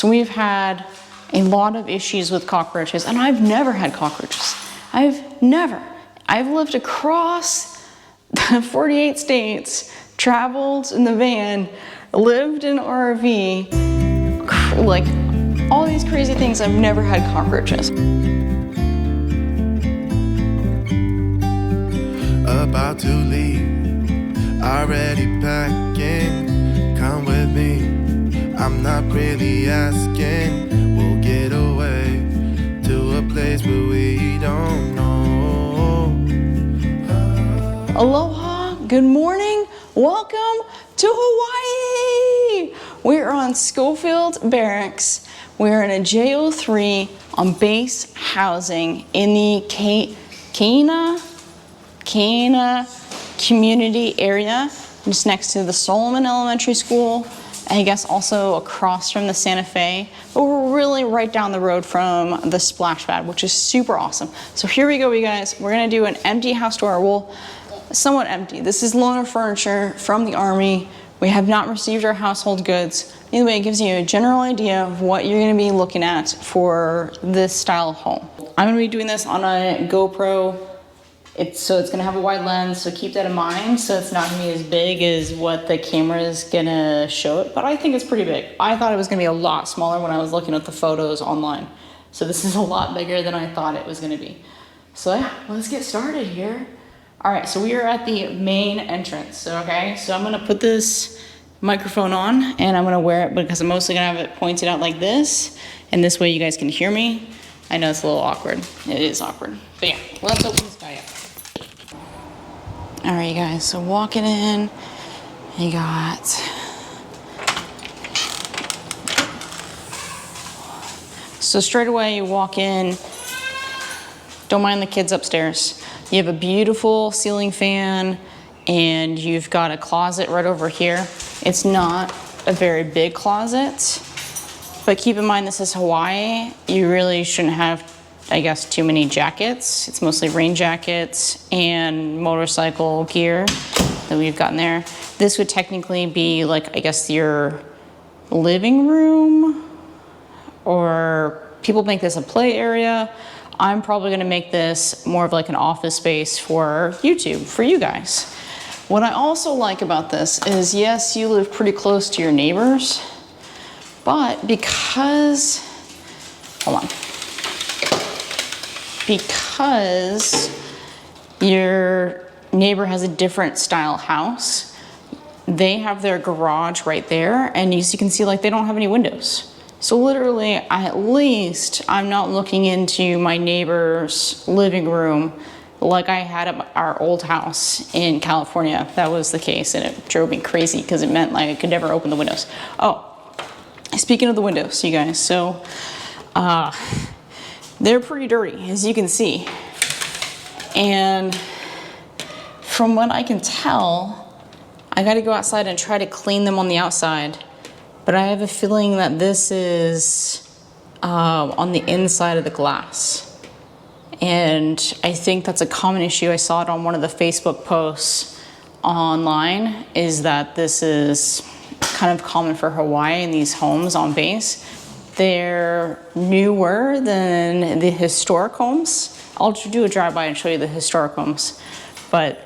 So we've had a lot of issues with cockroaches, and I've never had cockroaches. I've lived across the 48 states, traveled in the van, lived in RV, like all these crazy things. I've never had cockroaches. About to leave, already packing, come with me. I'm not really asking, we'll get away to a place where we don't know. Aloha, good morning, welcome to Hawaii. We're on Schofield Barracks. We're in a JO3 on base housing in the Kaena Community area, just next to the Solomon Elementary School. I guess also across from the Santa Fe, but we're really right down the road from the splash pad, which is super awesome. So here we go, you guys. We're gonna do an empty house tour. Well, somewhat empty. This is loaner furniture from the Army. We have not received our household goods. Anyway, it gives you a general idea of what you're gonna be looking at for this style of home. I'm gonna be doing this on a GoPro. So it's gonna have a wide lens, so keep that in mind. So it's not gonna be as big as what the camera is gonna show it, but I think it's pretty big. I thought it was gonna be a lot smaller when I was looking at the photos online. So this is a lot bigger than I thought it was gonna be. So yeah, let's get started here. All right, so we are at the main entrance, okay? So I'm gonna put this microphone on and I'm gonna wear it because I'm mostly gonna have it pointed out like this, and this way you guys can hear me. I know it's a little awkward. It is awkward, but yeah, let's open this guy up. All right, you guys, so walking in, you got so straight away you walk in, don't mind the kids upstairs. You have a beautiful ceiling fan and you've got a closet right over here. It's not a very big closet, but keep in mind this is Hawaii. You really shouldn't have, I guess, too many jackets. It's mostly rain jackets and motorcycle gear that we've gotten there. This would technically be like, I guess, your living room, or people make this a play area. I'm probably gonna make this more of like an office space for YouTube, for you guys. What I also like about this is, yes, you live pretty close to your neighbors, but because, hold on. Because your neighbor has a different style house, they have their garage right there, and as you can see, like, they don't have any windows. So literally, at least I'm not looking into my neighbor's living room like I had at our old house in California. That was the case, and it drove me crazy because it meant like I could never open the windows. Oh, speaking of the windows, you guys, so they're pretty dirty, as you can see. And from what I can tell, I gotta go outside and try to clean them on the outside. But I have a feeling that this is on the inside of the glass. And I think that's a common issue. I saw it on one of the Facebook posts online, is that this is kind of common for Hawaii in these homes on base. They're newer than the historic homes. I'll do a drive-by and show you the historic homes, but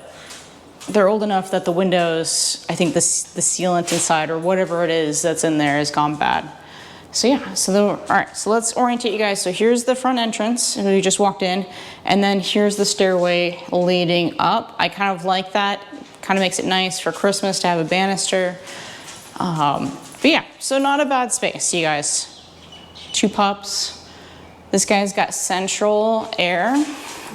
they're old enough that the windows, I think the sealant inside or whatever it is that's in there has gone bad. So yeah, all right, so let's orientate you guys. So here's the front entrance, and we just walked in, and then here's the stairway leading up. I kind of like that, kind of makes it nice for Christmas to have a banister. But yeah, so not a bad space, you guys. 2 pups. This guy's got central air,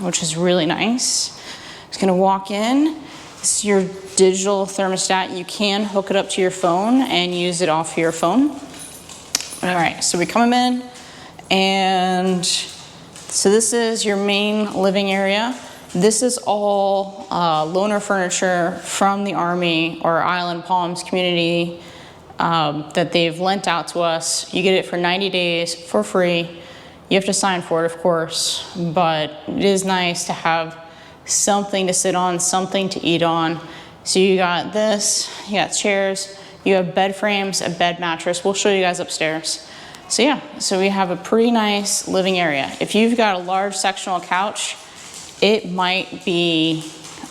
which is really nice. Just gonna walk in. This is your digital thermostat. You can hook it up to your phone and use it off your phone. All right, so we come in, and so this is your main living area. This is all loaner furniture from the Army or Island Palms community that they've lent out to us. You get it for 90 days for free. You have to sign for it, of course, but it is nice to have something to sit on, something to eat on. So you got this, you got chairs, You have bed frames, a bed mattress. We'll show you guys upstairs. So yeah, so we have a pretty nice living area. If you've got a large sectional couch, it might be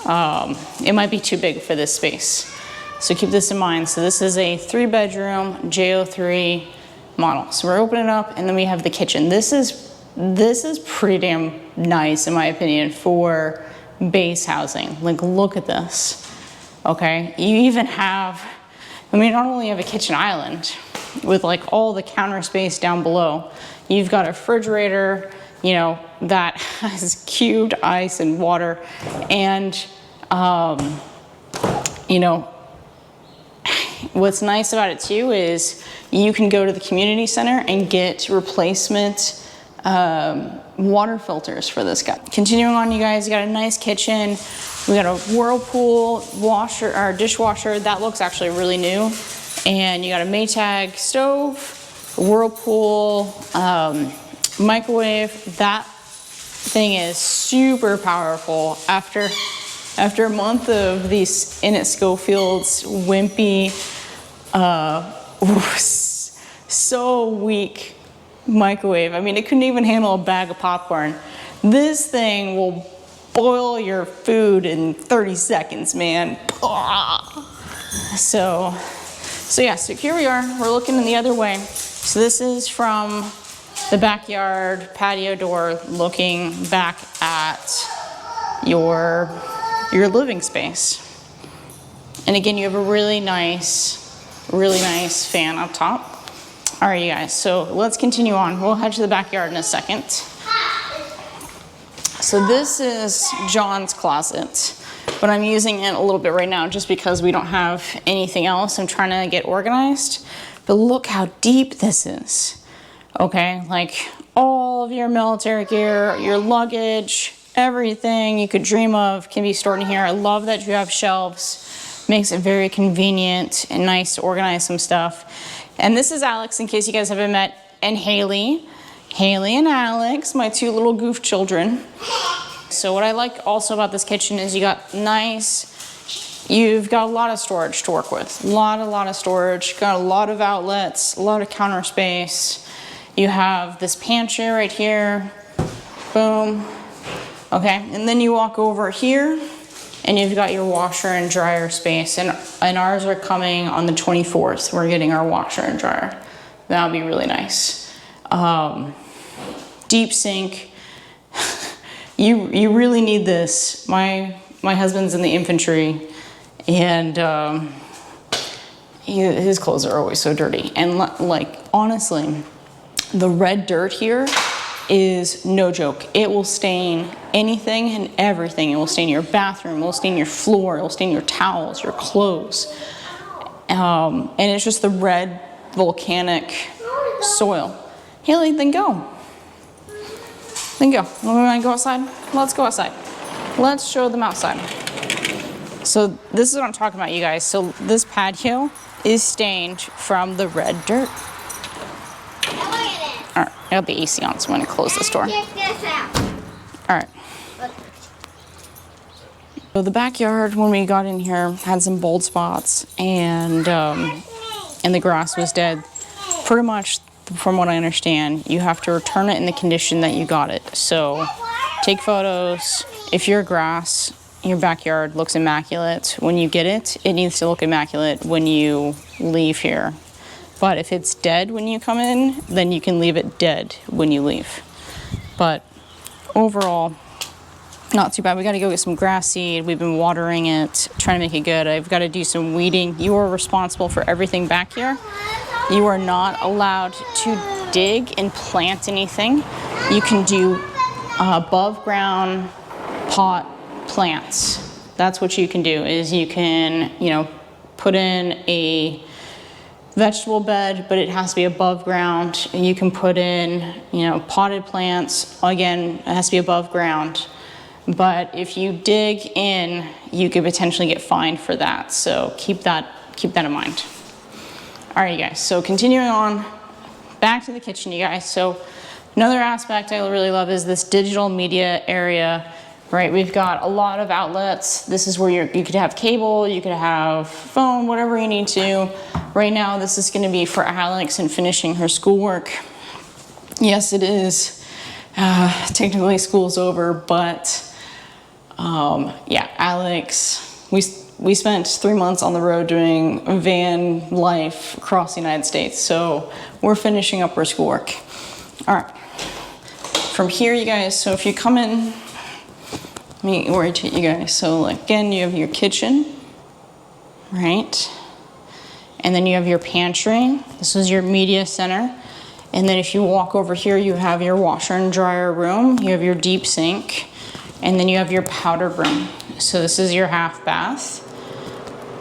too big for this space. So keep this in mind. So this is a 3-bedroom JO3 model. So we're opening it up, and then we have the kitchen. This is pretty damn nice, in my opinion, for base housing. Like, look at this. Okay, you even have, I mean, not only have a kitchen island with like all the counter space down below, you've got a refrigerator, you know, that has cubed ice and water, and you know, what's nice about it too is you can go to the community center and get replacement water filters for this guy. Continuing on, you guys, you got a nice kitchen. We got a Whirlpool washer, or dishwasher. That looks actually really new. And you got a Maytag stove, Whirlpool, microwave. That thing is super powerful. After a month of these Innit Schofield's wimpy, so weak microwave. I mean, it couldn't even handle a bag of popcorn. This thing will boil your food in 30 seconds, man. So yeah, so here we are. We're looking in the other way. So this is from the backyard patio door looking back at your living space. And again, you have a really nice fan up top. All right, you guys, so let's continue on. We'll head to the backyard in a second. So this is John's closet, but I'm using it a little bit right now just because we don't have anything else. I'm trying to get organized, but look how deep this is. Okay, like all of your military gear, your luggage, everything you could dream of can be stored in here. I love that you have shelves. Makes it very convenient and nice to organize some stuff. And this is Alex, in case you guys haven't met, and Haley. Haley and Alex, my 2 little goof children. So what I like also about this kitchen is you've got a lot of storage to work with. A lot of storage, got a lot of outlets, a lot of counter space. You have this pantry right here, boom. Okay, and then you walk over here, and you've got your washer and dryer space, and ours are coming on the 24th. We're getting our washer and dryer. That'll be really nice. Deep sink. You really need this. My husband's in the infantry, and his clothes are always so dirty. And like, honestly, the red dirt here is no joke. It will stain anything and everything. It will stain your bathroom, it will stain your floor, it will stain your towels, your clothes. And it's just the red volcanic soil. Haley, then go. Then go. We want to go outside? Let's go outside. Let's show them outside. So this is what I'm talking about, you guys. So this patio is stained from the red dirt. All right, I got the AC on, so I'm gonna close this door. Check this out. All right. So the backyard, when we got in here, had some bald spots, and the grass was dead. Pretty much, from what I understand, you have to return it in the condition that you got it. So take photos. If your grass, your backyard looks immaculate when you get it, it needs to look immaculate when you leave here. But if it's dead when you come in, then you can leave it dead when you leave. But overall, not too bad. We got to go get some grass seed. We've been watering it, trying to make it good. I've got to do some weeding. You are responsible for everything back here. You are not allowed to dig and plant anything. You can do above ground pot plants. That's what you can do, is you can, put in a vegetable bed, but it has to be above ground. You can put in, potted plants. Again, it has to be above ground. But if you dig in, you could potentially get fined for that. So keep that in mind. All right, you guys. So continuing on, back to the kitchen, you guys. So another aspect I really love is this digital media area. Right, we've got a lot of outlets. This is where you could have cable, you could have phone, whatever you need to. Right now, this is gonna be for Alex and finishing her schoolwork. Yes, it is. Technically school's over, but yeah, Alex, we spent 3 months on the road doing van life across the United States. So we're finishing up our schoolwork. All right, from here, you guys, so if you come in, let me orientate you guys. So again, you have your kitchen, right? And then you have your pantry. This is your media center. And then if you walk over here, you have your washer and dryer room. You have your deep sink. And then you have your powder room. So this is your half bath.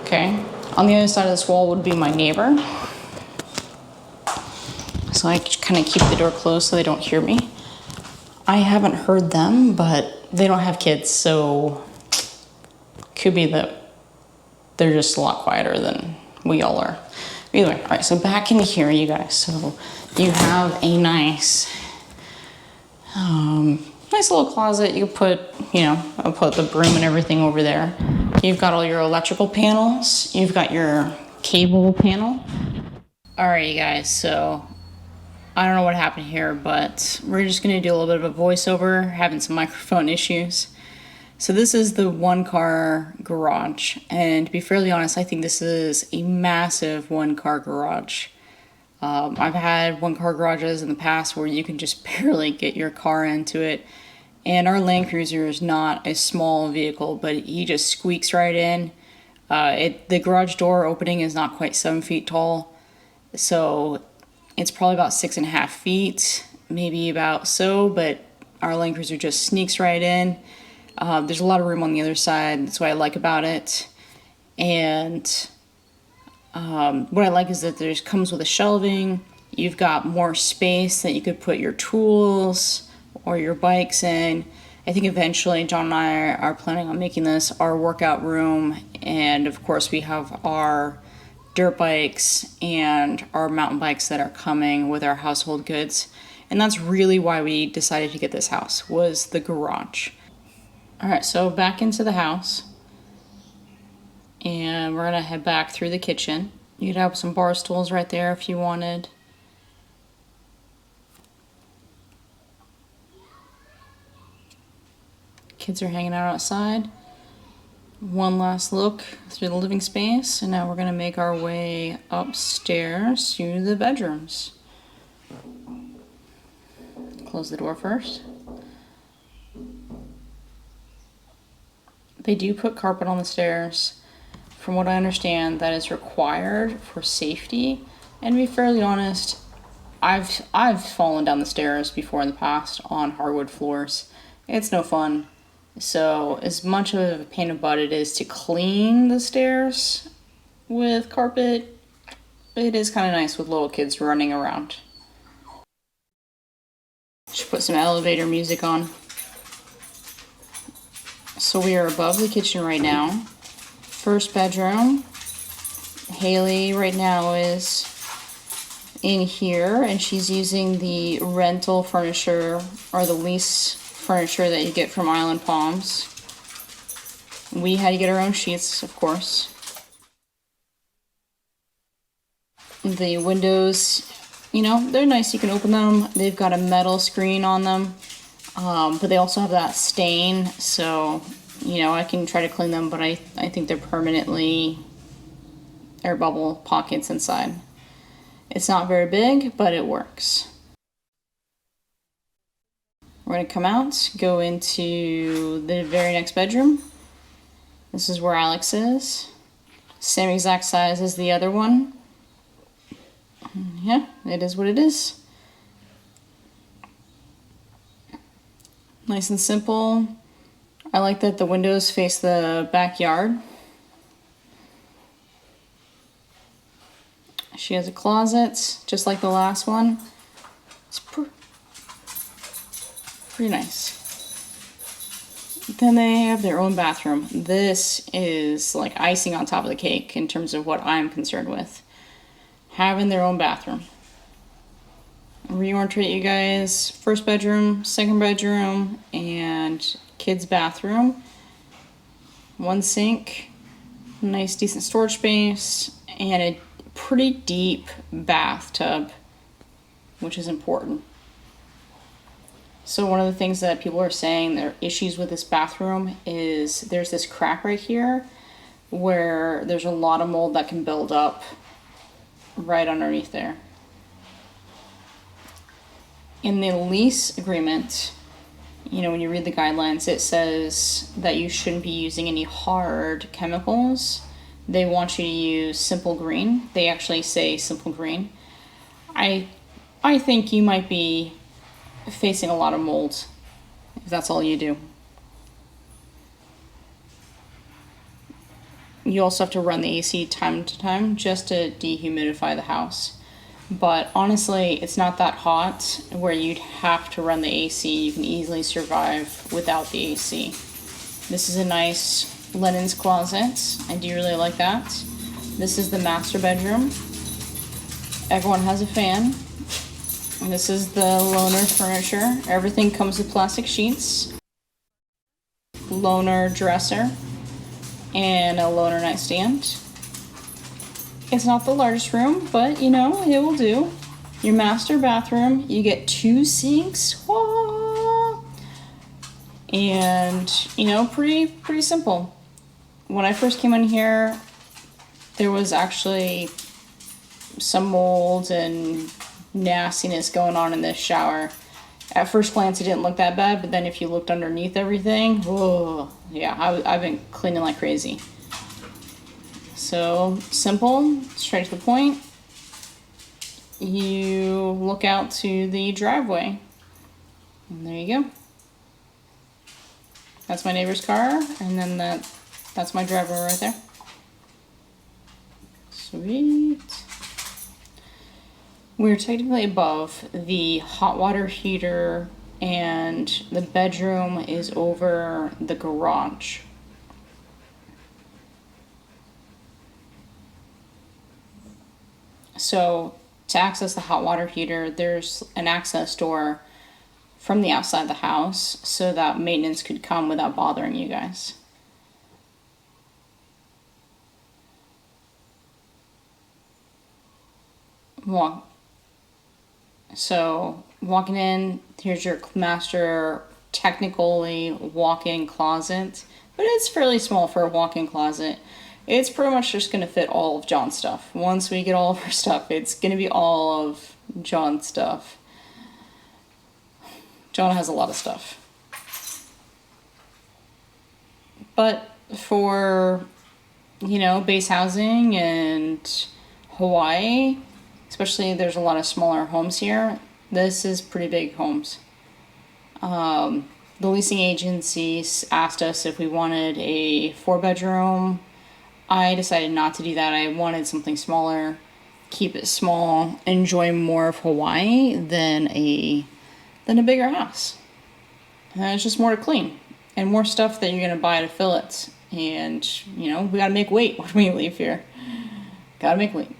Okay. On the other side of this wall would be my neighbor. So I kind of keep the door closed so they don't hear me. I haven't heard them, but they don't have kids, so could be that they're just a lot quieter than we all are. Either way, all right, so back in here, you guys. So you have a nice little closet. You put, I'll put the broom and everything over there. You've got all your electrical panels. You've got your cable panel. All right, you guys, so I don't know what happened here, but we're just gonna do a little bit of a voiceover, having some microphone issues. So this is the one-car garage, and to be fairly honest, I think this is a massive one-car garage. I've had one-car garages in the past where you can just barely get your car into it, and our Land Cruiser is not a small vehicle, but he just squeaks right in. The garage door opening is not quite 7 feet tall, so it's probably about 6.5 feet, maybe about so, but our Land Cruiser just sneaks right in. There's a lot of room on the other side. That's what I like about it. And what I like is that there's comes with a shelving. You've got more space that you could put your tools or your bikes in. I think eventually John and I are planning on making this our workout room. And of course we have our dirt bikes and our mountain bikes that are coming with our household goods. And that's really why we decided to get this house, was the garage. All right, so back into the house. And we're gonna head back through the kitchen. You could have some bar stools right there if you wanted. Kids are hanging out outside. One last look through the living space, and now we're gonna make our way upstairs to the bedrooms. Close the door first. They do put carpet on the stairs. From what I understand, that is required for safety. And to be fairly honest, I've fallen down the stairs before in the past on hardwood floors. It's no fun. So as much of a pain in the butt it is to clean the stairs with carpet, it is kind of nice with little kids running around. Should put some elevator music on. So we are above the kitchen right now. First bedroom. Haley right now is in here, and she's using the rental furniture or the lease furniture that you get from Island Palms. We had to get our own sheets, of course. The windows, they're nice. You can open them. They've got a metal screen on them, but they also have that stain, so I can try to clean them, but I think they're permanently air bubble pockets inside. It's not very big, but it works. We're going to come out, go into the very next bedroom. This is where Alex is. Same exact size as the other one. Yeah, it is what it is. Nice and simple. I like that the windows face the backyard. She has a closet, just like the last one. It's pretty nice. Then they have their own bathroom. This is like icing on top of the cake in terms of what I'm concerned with. Having their own bathroom. Reorientate you guys. First bedroom, second bedroom, and kids' bathroom. One sink, nice decent storage space, and a pretty deep bathtub, which is important. So one of the things that people are saying there are issues with this bathroom is there's this crack right here where there's a lot of mold that can build up right underneath there. In the lease agreement, you know, when you read the guidelines, it says that you shouldn't be using any hard chemicals. They want you to use simple green. They actually say simple green. I think you might be facing a lot of mold if that's all you do. You also have to run the AC time to time just to dehumidify the house. But honestly, it's not that hot where you'd have to run the AC. You can easily survive without the AC. This is a nice linens closet. I do really like that. This is the master bedroom. Everyone has a fan. And this is the loaner furniture. Everything comes with plastic sheets. Loaner dresser. And a loaner nightstand. It's not the largest room, but you know, it will do. Your master bathroom, you get 2 sinks. Whoa! And you know, pretty simple. When I first came in here, there was actually some mold and nastiness going on in this shower. At first glance, it didn't look that bad, but then if you looked underneath everything, whoa, yeah, I've been cleaning like crazy. So simple, straight to the point. You look out to the driveway, and there you go. That's my neighbor's car, and then that's my driveway right there. Sweet. We're technically above the hot water heater, and the bedroom is over the garage. So to access the hot water heater, there's an access door from the outside of the house so that maintenance could come without bothering you guys. So walking in, here's your master technically walk-in closet, but it's fairly small for a walk-in closet. It's pretty much just going to fit all of John's stuff. Once we get all of our stuff, it's going to be all of John's stuff. John has a lot of stuff. But for, you know, base housing and Hawaii, especially there's a lot of smaller homes here, this is pretty big homes. The leasing agencies asked us if we wanted a 4-bedroom. I decided not to do that. I wanted something smaller, keep it small, enjoy more of Hawaii than a bigger house. It's just more to clean and more stuff that you're gonna buy to fill it. And you know, we gotta make weight when we leave here. Gotta make weight.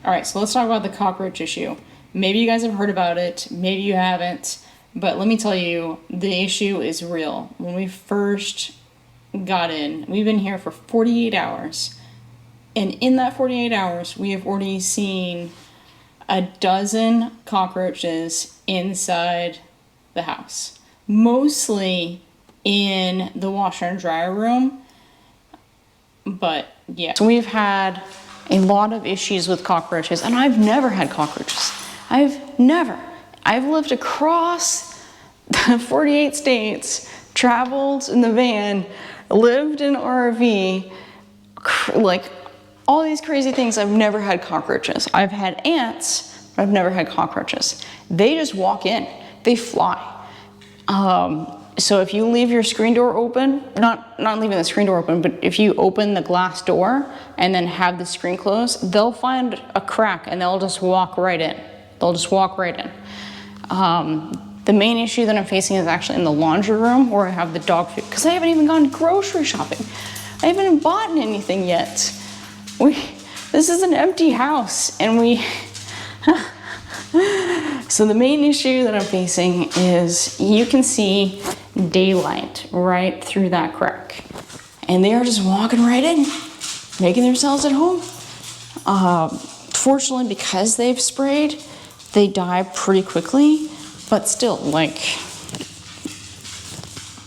All right, so let's talk about the cockroach issue. Maybe you guys have heard about it, maybe you haven't. But let me tell you, the issue is real. When we first got in, we've been here for 48 hours. And in that 48 hours, we have already seen a dozen cockroaches inside the house. Mostly in the washer and dryer room. But yeah. So we've had a lot of issues with cockroaches. And I've never had cockroaches. I've lived across the 48 states, traveled in the van, lived in RV, like all these crazy things. I've never had cockroaches. I've had ants, but I've never had cockroaches. They just walk in, they fly. So if you leave your screen door open, not leaving the screen door open, but if you open the glass door and then have the screen closed, they'll find a crack and they'll just walk right in. They'll just walk right in. The main issue that I'm facing is actually in the laundry room where I have the dog food, because I haven't even gone grocery shopping. I haven't bought anything yet. This is an empty house, and so the main issue that I'm facing is you can see daylight right through that crack. and they are just walking right in, making themselves at home. Fortunately, because they've sprayed, they die pretty quickly, but still, like,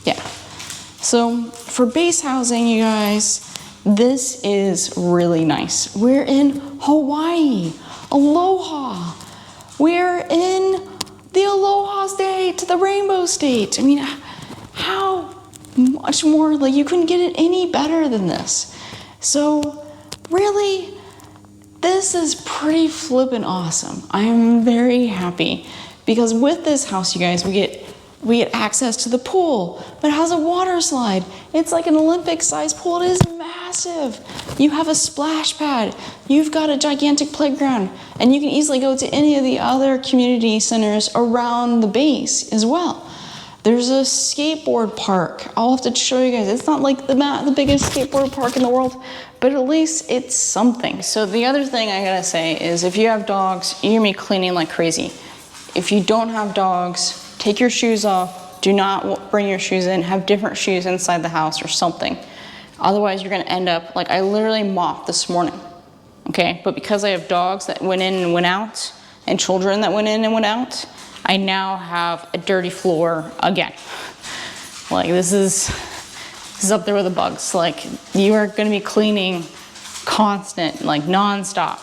yeah. So for base housing, you guys, this is really nice. We're in Hawaii. Aloha. We're in the Aloha State, the Rainbow State. I mean, how much more, like, you couldn't get it any better than this. So really, this is pretty flippin' awesome. I am very happy because with this house, you guys, we get access to the pool, but it has a water slide. It's like an Olympic-sized pool. It is massive. You have a splash pad. You've got a gigantic playground, and you can easily go to any of the other community centers around the base as well. There's a skateboard park. I'll have to show you guys. It's not like the biggest skateboard park in the world, but at least it's something. So the other thing I gotta say is if you have dogs, you're gonna be cleaning like crazy. If you don't have dogs, take your shoes off. Do not bring your shoes in. Have different shoes inside the house or something. Otherwise, you're gonna end up, like I literally mopped this morning, okay? But because I have dogs that went in and went out, and children that went in and went out, I now have a dirty floor again. Like this is up there with the bugs. Like you are gonna be cleaning constant, like nonstop.